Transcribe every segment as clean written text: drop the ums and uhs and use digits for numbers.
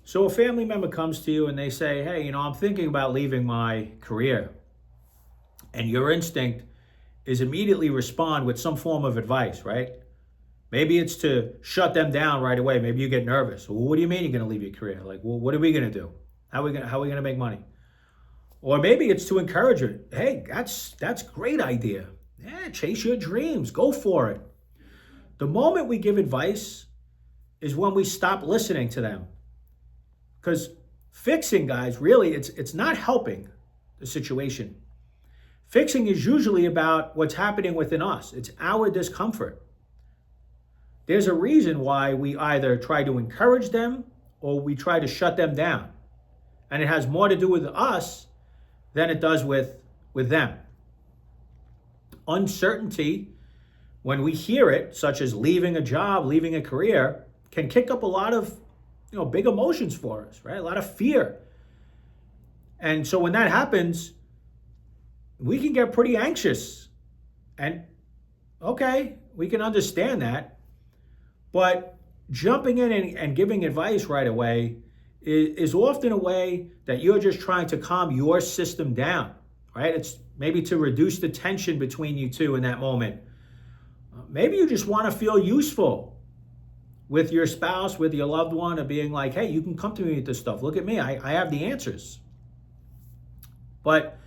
So a family member comes to you and they say, hey, I'm thinking about leaving my career. And your instinct is immediately respond with some form of advice, right? Maybe it's to shut them down right away. Maybe you get nervous. Well, what do you mean you're going to leave your career? Like, well, what are we going to do? How are we going to make money? Or maybe it's to encourage it. Hey, that's great idea. Yeah, chase your dreams. Go for it. The moment we give advice is when we stop listening to them. Because fixing, guys, really, it's not helping the situation. Fixing is usually about what's happening within us. It's our discomfort. There's a reason why we either try to encourage them or we try to shut them down. And it has more to do with us than it does with them. Uncertainty, when we hear it, such as leaving a job, leaving a career, can kick up a lot of big emotions for us, right? A lot of fear. And so when that happens, we can get pretty anxious. And okay, we can understand that. But jumping in and giving advice right away is often a way that you're just trying to calm your system down, right? It's maybe to reduce the tension between you two in that moment. Maybe you just want to feel useful with your spouse, with your loved one, of being like, hey, you can come to me with this stuff. Look at me, I have the answers. But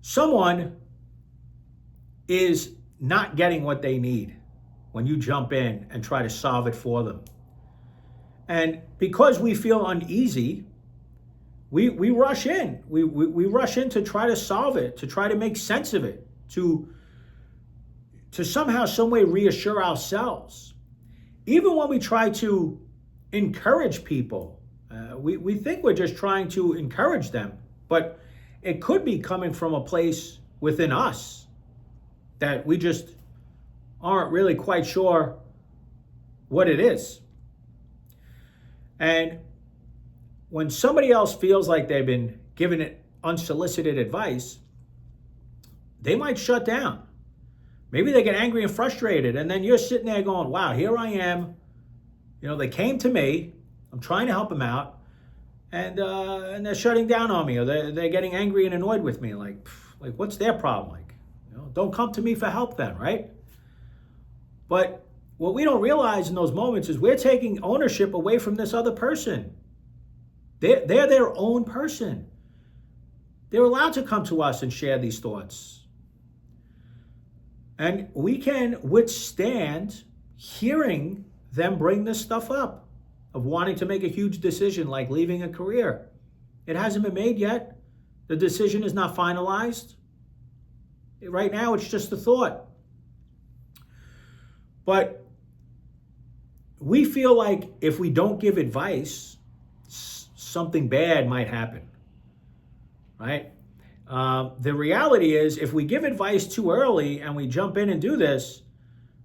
someone is not getting what they need when you jump in and try to solve it for them. And because we feel uneasy, we rush in. We rush in to try to solve it, to try to make sense of it, to somehow, some way reassure ourselves. Even when we try to encourage people, we think we're just trying to encourage them, but it could be coming from a place within us that we just aren't really quite sure what it is. And when somebody else feels like they've been given it unsolicited advice, they might shut down. Maybe they get angry and frustrated, and then you're sitting there going, wow, here I am. They came to me. I'm trying to help them out, and they're shutting down on me, or they're getting angry and annoyed with me. Like what's their problem? Like, don't come to me for help then, right? But what we don't realize in those moments is we're taking ownership away from this other person. They're their own person. They're allowed to come to us and share these thoughts. And we can withstand hearing them bring this stuff up of wanting to make a huge decision like leaving a career. It hasn't been made yet. The decision is not finalized. Right now, it's just a thought. But we feel like if we don't give advice, something bad might happen, right? The reality is, if we give advice too early and we jump in and do this,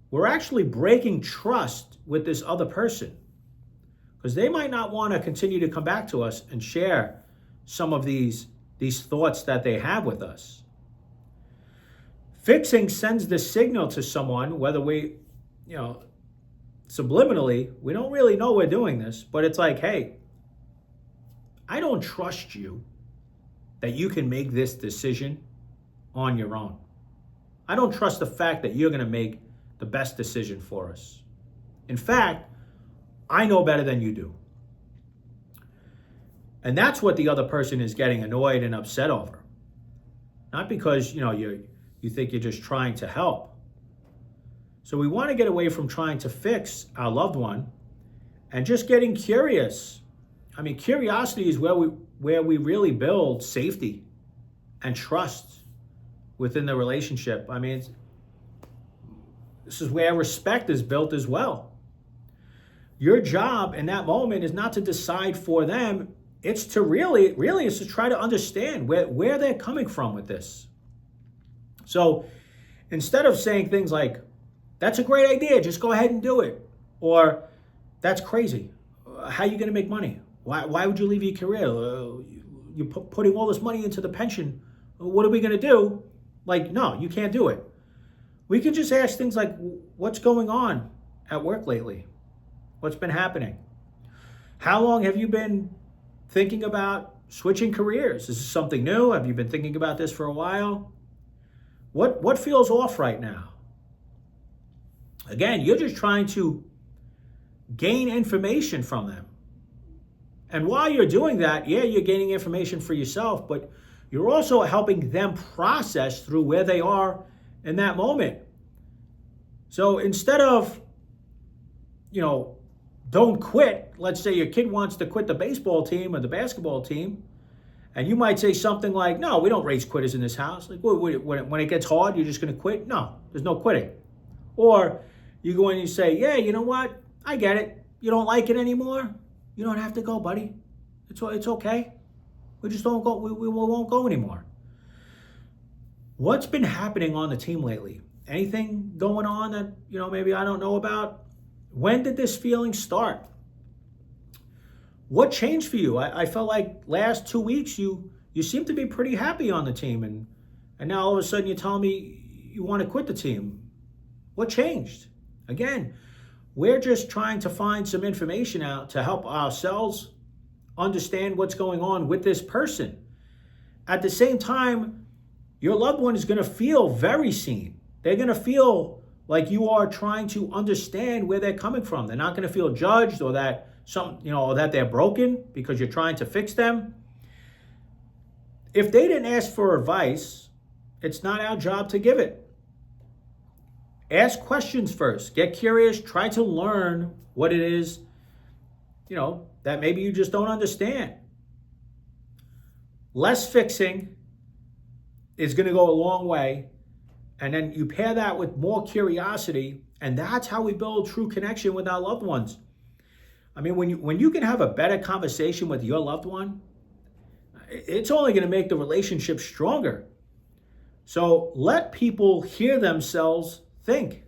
we're actually breaking trust with this other person, because they might not want to continue to come back to us and share some of these thoughts that they have with us. Fixing sends the signal to someone, whether we, subliminally, we don't really know we're doing this, but it's like, hey, I don't trust you that you can make this decision on your own. I don't trust the fact that you're going to make the best decision for us. In fact, I know better than you do. And that's what the other person is getting annoyed and upset over. Not because, you think you're just trying to help. So we want to get away from trying to fix our loved one and just getting curious. I mean, curiosity is where we really build safety and trust within the relationship. I mean, this is where respect is built as well. Your job in that moment is not to decide for them. It's to really is to try to understand where they're coming from with this. So instead of saying things like, that's a great idea, just go ahead and do it, or that's crazy, how are you going to make money? Why would you leave your career? You're putting all this money into the pension. What are we going to do? Like, no, you can't do it. We can just ask things like, what's going on at work lately? What's been happening? How long have you been thinking about switching careers? Is this something new? Have you been thinking about this for a while? What feels off right now? Again, you're just trying to gain information from them. And while you're doing that, yeah, you're gaining information for yourself, but you're also helping them process through where they are in that moment. So instead of, don't quit, let's say your kid wants to quit the baseball team or the basketball team, and you might say something like, no, we don't raise quitters in this house. Like, when it gets hard, you're just going to quit? No, there's no quitting. Or you go in and you say, yeah, you know what? I get it. You don't like it anymore? You don't have to go, buddy. It's okay. We just don't go. We won't go anymore. What's been happening on the team lately? Anything going on that, maybe I don't know about? When did this feeling start? What changed for you? I felt like last 2 weeks you seem to be pretty happy on the team, and now all of a sudden you're telling me you want to quit the team. What changed? Again, we're just trying to find some information out to help ourselves understand what's going on with this person. At the same time, your loved one is going to feel very seen. They're going to feel like you are trying to understand where they're coming from. They're not going to feel judged or that that they're broken because you're trying to fix them. If they didn't ask for advice, it's not our job to give it. Ask questions first. Get curious. Try to learn what it is, that maybe you just don't understand. Less fixing is going to go a long way. And then you pair that with more curiosity, and that's how we build true connection with our loved ones. I mean, when you can have a better conversation with your loved one, it's only going to make the relationship stronger. So let people hear themselves think.